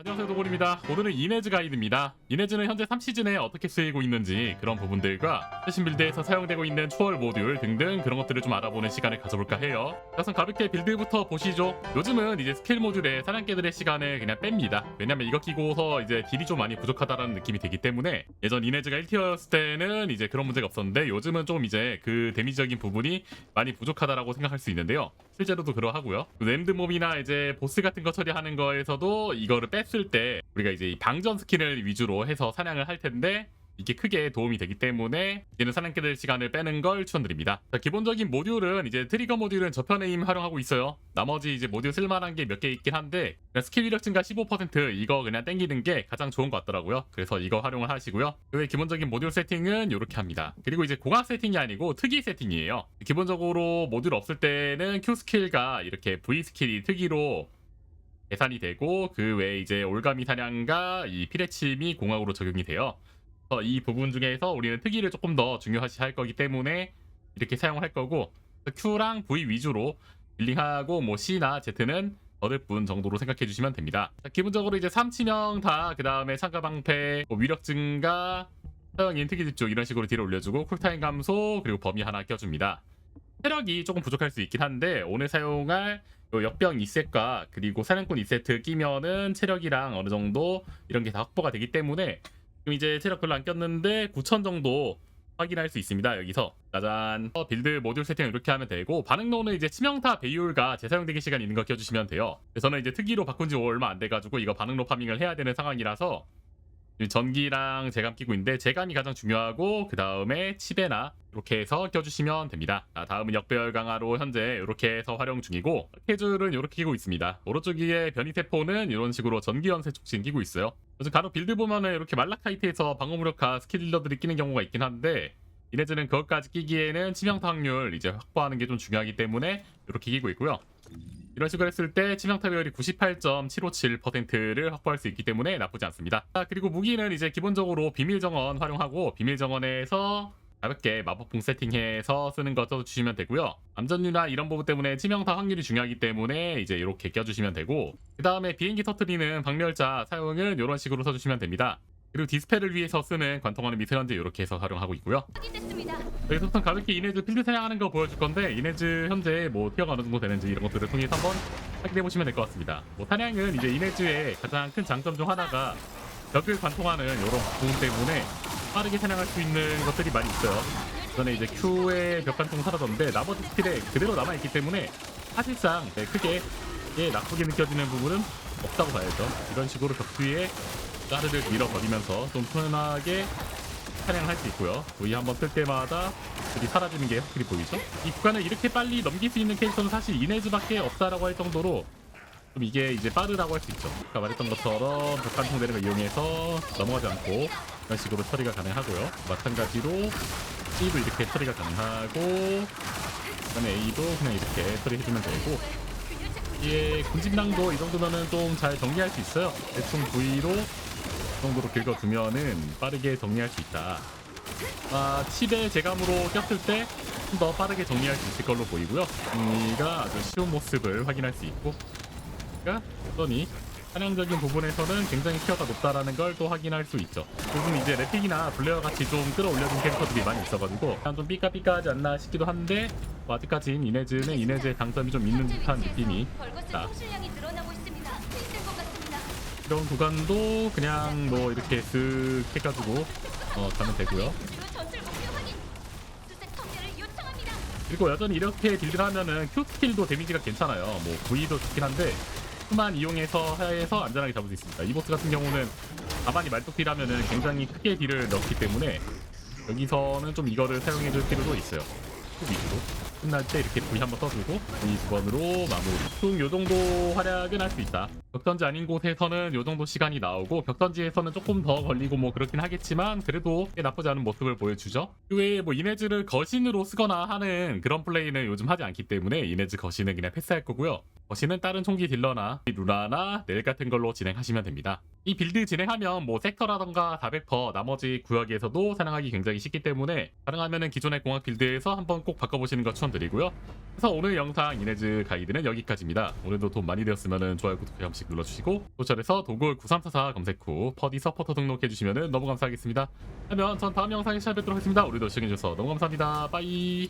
안녕하세요, 도골입니다. 오늘은 이네즈 가이드입니다. 이네즈는 현재 3시즌에 어떻게 쓰이고 있는지 그런 부분들과 최신 빌드에서 사용되고 있는 초월 모듈 등등 그런 것들을 좀 알아보는 시간을 가져볼까 해요. 우선 가볍게 빌드부터 보시죠. 요즘은 이제 스킬 모듈에 사냥개들의 시간을 그냥 뺍니다. 왜냐면 이거 끼고서 이제 딜이 좀 많이 부족하다라는 느낌이 되기 때문에, 예전 이네즈가 1티어였을 때는 이제 그런 문제가 없었는데 요즘은 좀 이제 그 데미지적인 부분이 많이 부족하다라고 생각할 수 있는데요. 실제로도 그러하고요. 램드 몹이나 이제 보스 같은 거 처리하는 거에서도 이거를 뺐을 때 우리가 이제 이 방전 스킬을 위주로 해서 사냥을 할 텐데 이게 크게 도움이 되기 때문에 얘는 사냥개들 시간을 빼는 걸 추천드립니다. 자, 기본적인 모듈은 이제 트리거 모듈은 저편 에임 활용하고 있어요. 나머지 이제 모듈 쓸만한 게 몇 개 있긴 한데 그냥 스킬 위력 증가 15% 이거 그냥 땡기는 게 가장 좋은 것 같더라고요. 그래서 이거 활용을 하시고요. 그 외 기본적인 모듈 세팅은 이렇게 합니다. 그리고 이제 공학 세팅이 아니고 특이 세팅이에요. 기본적으로 모듈 없을 때는 Q 스킬과 이렇게 V 스킬이 특이로 계산이 되고, 그 외에 이제 올가미 사냥과 이 피레침이 공학으로 적용이 돼요. 이 부분 중에서 우리는 특이를 조금 더 중요시 할 거기 때문에 이렇게 사용을 할 거고, Q랑 V 위주로 딜링하고 뭐 C나 Z는 얻을 뿐 정도로 생각해 주시면 됩니다. 자, 기본적으로 이제 3치명 다, 그 다음에 상가 방패, 뭐 위력 증가, 사용인 특이 집중 이런 식으로 딜을 올려주고 쿨타임 감소, 그리고 범위 하나 껴줍니다. 체력이 조금 부족할 수 있긴 한데 오늘 사용할 요 역병 2셋과 그리고 사냥꾼 2세트 끼면은 체력이랑 어느 정도 이런 게 다 확보가 되기 때문에 지금 이제 체력 별로 안 꼈는데 9,000 정도 확인할 수 있습니다. 여기서 짜잔, 빌드 모듈 세팅 이렇게 하면 되고, 반응로는 이제 치명타 배율과 재사용되기 시간 있는 거 껴주시면 돼요. 저는 이제 특이로 바꾼 지 얼마 안 돼가지고 이거 반응로 파밍을 해야 되는 상황이라서 전기랑 재감 끼고 있는데, 재감이 가장 중요하고 그 다음에 치배나 이렇게 해서 껴주시면 됩니다. 다음은 역배열 강화로 현재 이렇게 해서 활용 중이고, 캐줄은 이렇게 끼고 있습니다. 오른쪽 위에 변이세포는 이런 식으로 전기연쇄 촉진 끼고 있어요. 요즘 간혹 빌드 보면은 이렇게 말라카이트에서 방어무력화 스킬 딜러들이 끼는 경우가 있긴 한데, 이네즈는 그것까지 끼기에는 치명타 확률 이제 확보하는 게 좀 중요하기 때문에 이렇게 끼고 있고요. 이런 식으로 했을 때 치명타 배율이 98.757%를 확보할 수 있기 때문에 나쁘지 않습니다. 그리고 무기는 이제 기본적으로 비밀정원 활용하고, 비밀정원에서 가볍게 마법봉 세팅해서 쓰는 거 써주시면 되고요. 암전류나 이런 부분 때문에 치명타 확률이 중요하기 때문에 이제 이렇게 껴주시면 되고, 그 다음에 비행기 터트리는 박멸자 사용은 이런 식으로 써주시면 됩니다. 그리고 디스펠을 위해서 쓰는 관통하는 미세먼지 이렇게 해서 활용하고 있고요. 여기서부터 가볍게 이네즈 필드 사냥하는 거 보여줄 건데, 이네즈 현재 뭐 티어가 어느 정도 되는지 이런 것들을 통해서 한번 확인해 보시면 될 것 같습니다. 뭐 사냥은 이제 이네즈의 가장 큰 장점 중 하나가 벽을 관통하는 이런 부분 때문에 빠르게 사냥할 수 있는 것들이 많이 있어요. 전에 이제 Q의 벽 관통 사라졌는데 나머지 스킬에 그대로 남아있기 때문에 사실상 크게 나쁘게 느껴지는 부분은 없다고 봐야죠. 이런 식으로 벽 뒤에 까르를 밀어버리면서 좀 편하게 사냥할 수 있고요. V 한번 쓸 때마다 들이 사라지는 게 확실히 보이죠? 이 구간을 이렇게 빨리 넘길 수 있는 캐릭터는 사실 이네즈밖에 없다라고 할 정도로 좀 이게 이제 빠르다고 할 수 있죠. 아까 말했던 것처럼 벽관통 되는 걸 이용해서 넘어가지 않고 이런 식으로 처리가 가능하고요. 마찬가지로 C도 이렇게 처리가 가능하고, 그다음에 A도 그냥 이렇게 처리해주면 되고, 이게 군집낭도 이 정도면은 좀 잘 정리할 수 있어요. 대충 V로 이 정도로 긁어두면은 빠르게 정리할 수 있다. 칩에 재감으로 꼈을 때 좀 더 빠르게 정리할 수 있을 걸로 보이고요. 정리가 아주 쉬운 모습을 확인할 수 있고, 그러니까 여전히 사냥적인 부분에서는 굉장히 티어가 높다라는 걸 또 확인할 수 있죠. 요즘 이제 래픽이나 블레어 같이 좀 끌어올려준 캐릭터들이 많이 있어가지고 그냥 좀 삐까삐까하지 않나 싶기도 한데, 뭐 아직까진 이네즈는 이네즈의 장점이 좀 있는 듯한 느낌이 있다. 이런 구간도 그냥 뭐 이렇게 쓱 해가지고 가면 되고요. 그리고 여전히 이렇게 딜을 하면은 Q 스킬도 데미지가 괜찮아요. 뭐 V도 좋긴 한데 Q만 이용해서 해서 안전하게 잡을 수 있습니다. 이 보스 같은 경우는 가만히 말뚝 딜하면은 굉장히 크게 딜을 넣기 때문에 여기서는 좀 이거를 사용해줄 필요도 있어요. Q 위주로 끝날 때 이렇게 V 한번 써주고 V 두 번으로 마무리. 총 요정도 활약은 할 수 있다. 벽던지 아닌 곳에서는 요정도 시간이 나오고, 벽던지에서는 조금 더 걸리고 뭐 그렇긴 하겠지만 그래도 나쁘지 않은 모습을 보여주죠. 그 외에 뭐 이네즈를 거신으로 쓰거나 하는 그런 플레이는 요즘 하지 않기 때문에 이네즈 거신은 그냥 패스할 거고요. 거시는 다른 총기 딜러나 루나나 넬 같은 걸로 진행하시면 됩니다. 이 빌드 진행하면 뭐 섹터라던가 400% 나머지 구역에서도 사용하기 굉장히 쉽기 때문에 가능하면 기존의 공학 빌드에서 한번 꼭 바꿔보시는 거 추천드리고요. 그래서 오늘 영상 이네즈 가이드는 여기까지입니다. 오늘도 돈 많이 되었으면 좋아요 구독 한 번씩 눌러주시고 도철에서 도굴 9344 검색 후 퍼디 서포터 등록해주시면 너무 감사하겠습니다. 그러면 전 다음 영상에 찾아뵙도록 하겠습니다. 우리도 시청해주셔서 너무 감사합니다. 빠이.